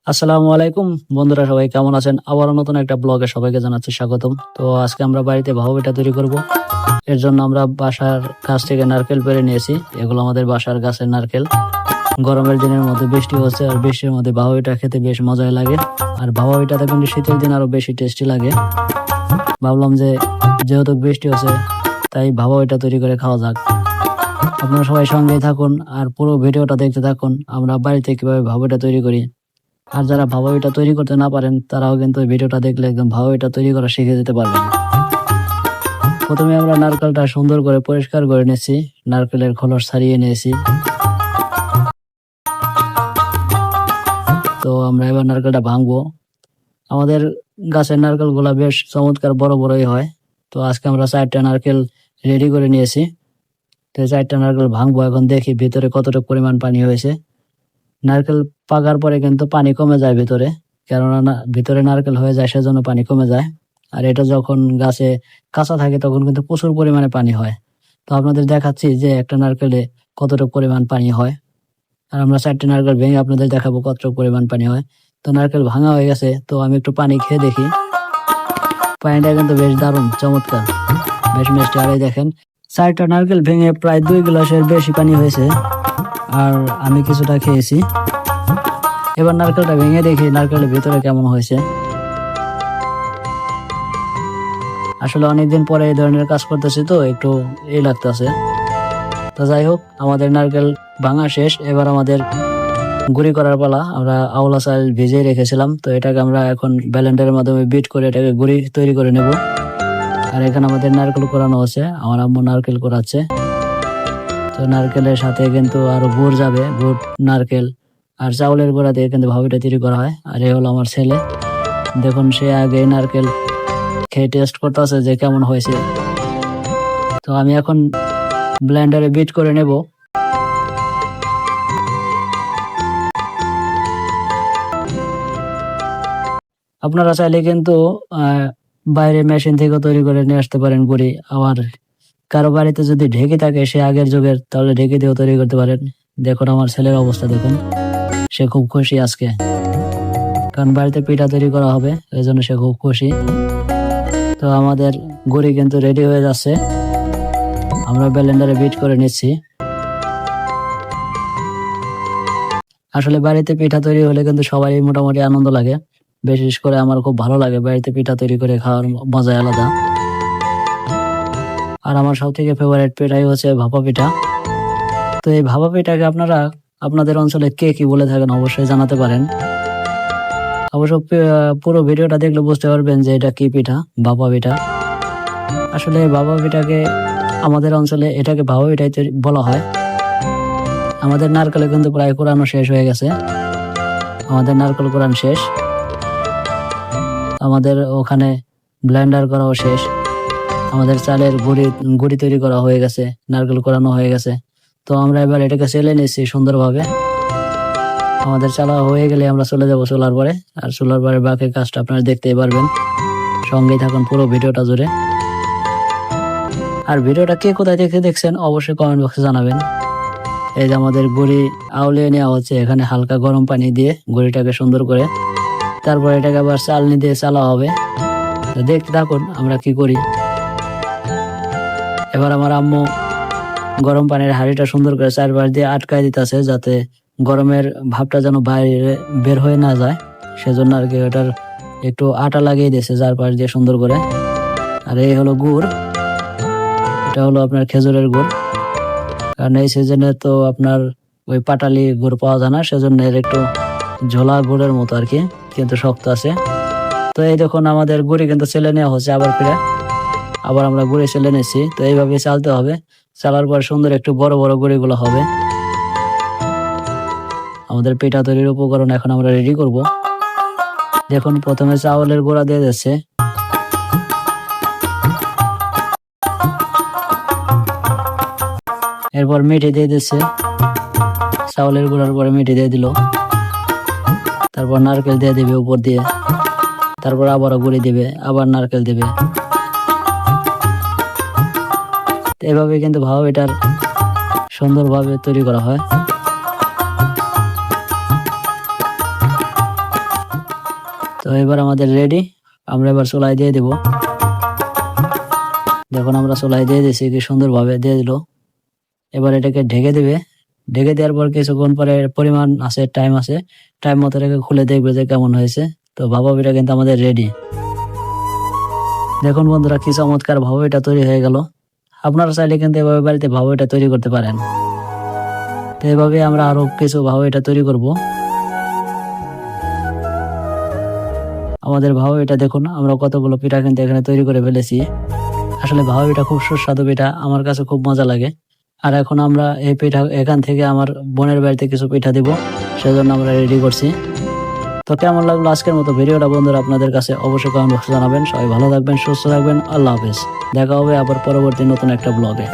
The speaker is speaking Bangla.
আসসালামু আলাইকুম বন্ধুরা, সবাই কেমন আছেন? আবারও নতুন একটা ব্লগে সবাইকে জানাচ্ছি স্বাগতম। তো আজকে আমরা বাড়িতে ভাপা পিঠা তৈরি করব। এর জন্য আমরা বাসার গাছ থেকে নারকেল পেড়ে নিয়েছি। এগুলো আমাদের বাসার গাছের নারকেল। গরমের দিনের মধ্যে বৃষ্টি হচ্ছে, আর বৃষ্টির মধ্যে ভাপা পিঠা খেতে বেশ মজাই লাগে। আর ভাপা পিঠাটা কিন্তু শীতের দিন আরো বেশি টেস্টি লাগে। ভাবলাম যে যেহেতু বৃষ্টি হচ্ছে, তাই ভাপা পিঠা তৈরি করে খাওয়া যাক। আপনারা সবাই সঙ্গেই থাকুন আর পুরো ভিডিওটা দেখতে থাকুন আমরা বাড়িতে কিভাবে ভাপা পিঠা তৈরি করি। আর যারা ভাপা পিঠা তৈরি করতে না পারেন, তারাও কিন্তু এই ভিডিওটা দেখলে একদম ভাপা পিঠা তৈরি করা শিখে যেতে পারবেন। প্রথমে আমরা নারকেলটা সুন্দর করে পরিষ্কার করে নিয়েছি, নারকেলের খোলস ছাড়িয়ে নিয়েছি। তো আমরা এবার নারকেলটা ভাঙবো। আমাদের গাছের নারকেল গুলা বেশ চমৎকার বড় বড়ই হয়। তো আজকে আমরা 4টা নারকেল রেডি করে নিয়েছি। তো 4টা নারকেল ভাঙবো। এখন দেখি ভিতরে কতটুকু পরিমাণ পানি হয়েছে। নারকেল পাকার পরে কিন্তু পানি কমে যায় ভিতরে, কেননা ভিতরে নারকেল হয়ে যায়, সেজন্য পানি কমে যায়। আর এটা যখন গাছে কাঁচা থাকে তখন কিন্তু প্রচুর পরিমাণে পানি হয়। তো আপনাদের দেখাচ্ছি যে একটা নারকেলে কতটুকু পরিমাণ পানি হয়। আর আমরা 4টি নারকেল ভেঙে আপনাদের দেখাবো কতটুকু পরিমাণ পানি হয়। তো নারকেল ভাঙা হয়ে গেছে, তো আমি একটু পানি খেয়ে দেখি। পানিটা কিন্তু বেশ দারুণ চমৎকার, বেশ মিষ্টি। আর এই দেখেন 4টা নারকেল ভেঙে প্রায় 2 গ্লাসের বেশি পানি হয়েছে। আর আমি কিছুটা খেয়েছি। এবার নারকেলটা ভেঙে দেখি নারকেলের ভিতরে কেমন হয়েছে। আসলে অনেকদিন পরে এই ধরনের কাজ করতেছি, তো একটু লাগতেছে। তো যাই হোক, আমাদের নারকেল ভাঙা শেষ। এবার আমাদের গুঁড়ি করার পালা। আমরা আওলা চাল ভিজিয়ে রেখেছিলাম, তো এটাকে আমরা এখন ব্লেন্ডারের মাধ্যমে বিট করে এটাকে গুঁড়ি তৈরি করে নেব। আর এখানে আমাদের নারকেল কোরানো হচ্ছে, আমার আম্মু নারকেল কোরাচ্ছে। তো নারকেলের সাথে কিন্তু আরো গুড় যাবে, গুড়, নারকেল আর চাউলের গুঁড়া দিয়ে কিন্তু ভাপিটা তৈরি করা হয়। আর এই হলো আমার ছেলে, দেখুন সে আগে নারকেল খেয়ে টেস্ট করতেছে যে কেমন হয়েছে। তো আমি এখন ব্লেন্ডারে বিট করে নেব। আপনারা চাইলে কিন্তু বাইরে মেশিন থেকে তৈরি করে নিয়ে আসতে পারেন গুঁড়ি। আবার কারো বাড়িতে যদি ঢেকি থাকে, সে আগের যুগের, তাহলে ঢেকি দিয়েও তৈরি করতে পারেন। দেখুন আমার ছেলের অবস্থা দেখুন, সে খুব খুশি আজকে, কারণ বাড়িতে পিঠা তৈরি করা হবে, এই জন্য সে খুব খুশি। তো আমাদের গুঁড়ি কিন্তু রেডি হয়ে যাচ্ছে, আমরা ব্লেন্ডারে বিট করে নিচ্ছি। আসলে বাড়িতে পিঠা তৈরি হলে কিন্তু সবারই মোটামুটি আনন্দ লাগে। বিশেষ করে আমার খুব ভালো লাগে বাড়িতে পিঠা তৈরি করে খাওয়ার মজাই আলাদা। আর আমার সব থেকে ফেভারিট পিঠাই হচ্ছে ভাপা পিঠা। তো এই ভাপা পিঠাকে আপনারা আপনাদের অঞ্চলে কে কি বলে থাকেন অবশ্যই জানাতে পারেন। অবশ্য পুরো ভিডিওটা দেখলে বুঝতে পারবেন যে এটা কি পিঠা, ভাপা পিঠা। আসলে ভাপা পিঠাকে আমাদের অঞ্চলে এটাকে ভাপা পিঠাই বলা হয়। আমাদের নারকেল কিন্তু প্রায় কোরানো শেষ হয়ে গেছে, আমাদের নারকেল কোরানো শেষ। আমাদের ওখানে ব্লেন্ডার করাও শেষ, আমাদের চালের গুঁড়ি তৈরি করা হয়ে গেছে, নারকেল কোরানো হয়ে গেছে। তো আমরা এবার এটাকে চেলে নিচ্ছি সুন্দরভাবে। আমাদের চালা হয়ে গেলে আমরা চলে যাব চুলার পরে। আর চুলার পরে বাকি কাজটা আপনারা দেখতেই পারবেন, সঙ্গেই থাকুন পুরো ভিডিওটা জুড়ে। আর ভিডিওটা কে কোথায় থেকে দেখছেন অবশ্যই কমেন্ট বক্সে জানাবেন। এই যে আমাদের গুঁড়ি আউলিয়ে নেওয়া হচ্ছে, এখানে হালকা গরম পানি দিয়ে গুঁড়িটাকে সুন্দর করে, তারপর এটাকে আবার চালনি দিয়ে চালা হবে। তো দেখতে থাকুন আমরা কি করি। এবার আমার আম্মু গরম পানির হাঁড়িটা সুন্দর করে চারপাশ দিয়ে আটকায় দিতেছে, যাতে গরমের ভাবটা যেন বাইরে বের হয়ে না যায়, সেজন্য আর কি ওটার একটু আটা লাগিয়ে দিয়েছে চারপাশ দিয়ে সুন্দর করে। আর এই হলো গুড়, এটা হলো আপনার খেজুরের গুড়। কারণ এই সিজনে তো আপনার ওই পাটালি গুড় পাওয়া যায় না, সেজন্য এর একটু ঝোলা গুড়ের মতো আর কি, কিন্তু শক্ত আছে। তো এই দেখুন আমাদের গুড়ি কিন্তু চেলে নেওয়া হচ্ছে, আবার ফিরে আবার আমরা গুড়ি চেলে নিচ্ছি। তো এইভাবে চালতে হবে, চালার পর সুন্দর একটু বড় বড় গুঁড়িগুলো হবে। আমাদের পিঠা তৈরির উপকরণ এখন আমরা রেডি করব। দেখুন প্রথমে চাউলের গুঁড়া দিয়ে দিচ্ছে, এরপর মিঠি দিয়ে দিচ্ছে, চাউলের গুঁড়ার পরে মিঠি দিয়ে দিল, তারপর নারকেল দিয়ে দিবে উপর দিয়ে, তারপর আবারও গুঁড়ি দিবে, আবার নারকেল দিবে। এভাবে কিন্তু ভাপা পিঠার সুন্দরভাবে তৈরি করা হয়। এবার আমাদের রেডি, আমরা এবার চুলায় দিয়ে দিব। দেখুন আমরা চুলায় দিয়ে দিছি, কি সুন্দরভাবে দিয়ে দিল। এবার এটাকে ঢেকে দিবে, ঢেকে দেওয়ার পর কিছুক্ষণ পরে পরিমাণ আছে, টাইম আছে, টাইম মতো রেখে খুলে দেখবে যে কেমন হয়েছে। তো ভাপা পিঠা কিন্তু আমাদের রেডি। দেখুন বন্ধুরা কি চমৎকার ভাপা পিঠা তৈরি হয়ে গেল। আপনারা চাইলে কিন্তু এভাবে বাড়িতে ভাপা পিঠা তৈরি করতে পারেন। তো এভাবে আমরা আরো কিছু ভাপা পিঠা তৈরি করব। আমাদের ভাপা পিঠা দেখুন আমরা কতগুলো পিঠা কিন্তু এখানে তৈরি করে ফেলেছি। আসলে ভাপা পিঠা খুব সুস্বাদু পিঠা, আমার কাছে খুব মজা লাগে। আর এখন আমরা এই পিঠা এখান থেকে আমার বোনের বাড়িতে কিছু পিঠা দিব, সেজন্য আমরা রেডি করছি। তো কেমন লাগলো আজকের মতো ভিডিওটা বন্ধুরা আপনাদের কাছে অবশ্যই কমেন্ট বক্সে জানাবেন। সবাই ভালো থাকবেন, সুস্থ থাকবেন, আল্লাহ হাফেজ। দেখা হবে আবার পরবর্তী নতুন একটা ব্লগে।